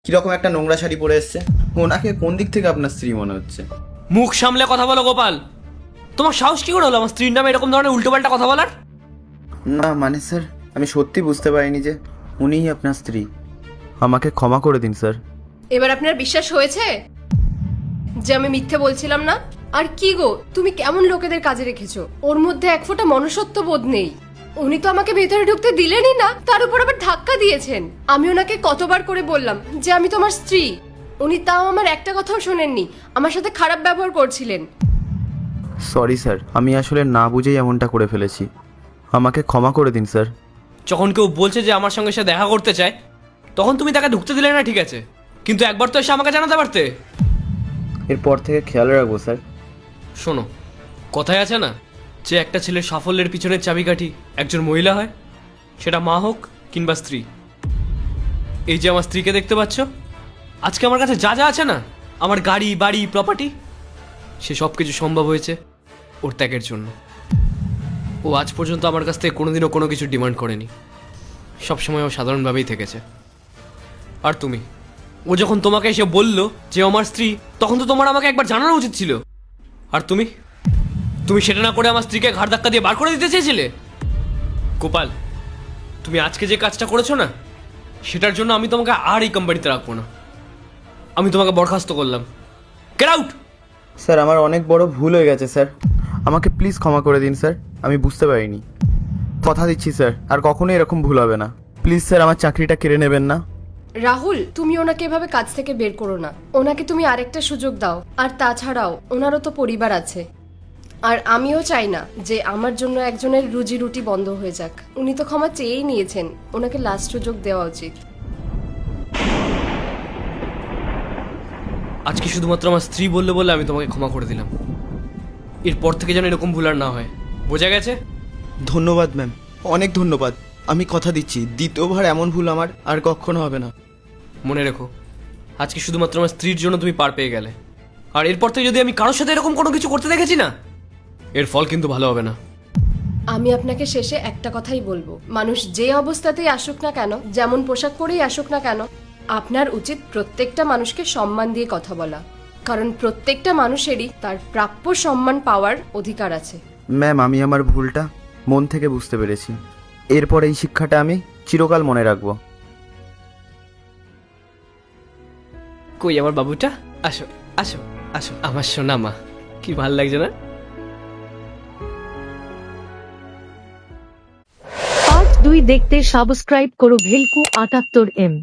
কিরকম একটা নোংরা শাড়ি পরে এসছে। ওনাকে কোন দিক থেকে আপনার স্ত্রী মনে হচ্ছে? মুখ সামলে কথা বলো গোপাল। তোমার সাহস কি করে হলো আমার স্ত্রীর নামে এরকম ধরনের উল্টোপাল্টা কথা বলার? না মানে স্যার, আমি সত্যি বুঝতে পারিনি যে উনিই আপনার স্ত্রী। আমাকে ক্ষমা করে দিন স্যার। এবার আপনার বিশ্বাস হয়েছে যে আমি মিথ্যে বলছিলাম না? আর কি গো, তুমি কেমন লোকেদের কাজে রেখেছো? ওর মধ্যে এক ফোঁটা মনুষ্যত্ব বোধ নেই। উনি তো আমাকে ভেতরে ঢুকতে দিলেনই না, তার উপর আবার ধাক্কা দিয়েছেন। আমি ওনাকে কতবার করে বললাম যে আমি তোমার স্ত্রী, উনি তাও আমার একটা কথাও শোনেননি, আমার সাথে খারাপ ব্যবহার করছিলেন। সরি স্যার, আমি আসলে না বুঝেই এমনটা করে ফেলেছি। আমাকে ক্ষমা করে দিন স্যার। যখন কেউ বলছে যে আমার সঙ্গে সে দেখা করতে চায়, তখন তুমি তাকে ঢুকতে দিলে না, ঠিক আছে, কিন্তু একবার তো এসে আমাকে জানাতে পারতে। এরপর থেকে খেয়াল রাখবো স্যার। শোনো, কথায় আছে না যে একটা ছেলের সাফল্যের পিছনের চাবিকাঠি একজন মহিলা হয়, সেটা মা হোক কিংবা স্ত্রী। এই যে আমার স্ত্রীকে দেখতে পাচ্ছ, আজকে আমার কাছে যা যা আছে না, আমার গাড়ি বাড়ি প্রপার্টি, সে সব কিছু সম্ভব হয়েছে ওর ত্যাগের জন্য। ও আজ পর্যন্ত আমার কাছ থেকে কোনোদিনও কোনো কিছু ডিমান্ড করেনি, সবসময় ও সাধারণভাবেই থেকেছে। আর তুমি, ও যখন তোমাকে এসে বললো যে আমার স্ত্রী, তখন তো তোমার আমাকে একবার জানানো উচিত ছিল। আর তুমি তুমি সেটা না করে আমার স্ত্রীকে ঘাড় ধাক্কা দিয়ে বার করে দিতে চেয়েছিলে। গোপাল, তুমি আজকে যে কাজটা করেছো না, সেটার জন্য আমি তোমাকে আর এই কোম্পানিতে রাখবো না। আমি তোমাকে বরখাস্ত করলাম। Get out! স্যার, আমার অনেক বড় ভুল হয়ে গেছে স্যার, আমাকে প্লিজ ক্ষমা করে দিন স্যার। আমি বুঝতে পারিনি। কথা দিচ্ছি স্যার, আর কখনোই এরকম ভুল হবে না। প্লিজ স্যার, আমার চাকরিটা কেড়ে নেবেন না। রাহুল, তুমি ওনাকে এভাবে কাজ থেকে বের করো না। ওনাকে তুমি আরেকটা সুযোগ দাও। আর তাছাড়াও ওনারও তো পরিবার আছে, আর আমিও চাই না যে আমার জন্য একজনের রুজি রুটি বন্ধ হয়ে যাক। উনি তো ক্ষমা চেয়েই নিয়েছেন, ওনাকে লাস্ট সুযোগ দেওয়া উচিত। আজকে শুধুমাত্র আমার স্ত্রী বললে বলে আমি তোমাকে ক্ষমা করে দিলাম। এরপর থেকে যেন এরকম ভুল আর না হয়, বোঝা গেছে? ধন্যবাদ ম্যাম, অনেক ধন্যবাদ। আমি কথা দিচ্ছি দ্বিতীয়বার এমন ভুল আমার আর কখনো হবে না। মনে রেখো, আজকে শুধুমাত্র আমার স্ত্রীর জন্য তুমি পার পেয়ে গেলে। আর এরপর থেকে যদি আমি কারোর সাথে এরকম কোনো কিছু করতে দেখেছি না, এর ফল কিন্তু ভালো হবে না। আমি আপনাকে শেষে একটা কথাই বলবো, মানুষ যে অবস্থাতেই আসুক না কেন, যেমন পোশাক পরেই আসুক না কেন, আপনার উচিত প্রত্যেকটা মানুষকে সম্মান দিয়ে কথা বলা, কারণ প্রত্যেকটা মানুষেরই তার প্রাপ্য সম্মান পাওয়ার অধিকার আছে। ম্যাম, আমি আমার ভুলটা মন থেকে বুঝতে পেরেছি। এরপর এই শিক্ষাটা আমি চিরকাল মনে রাখবো। কই আমার বাবুটা? আসো আসো আসো, আমার সোনা মা, কি ভাল লাগছে না? পার্ট 2 দেখতে সাবস্ক্রাইব করো ভেলকু 78M।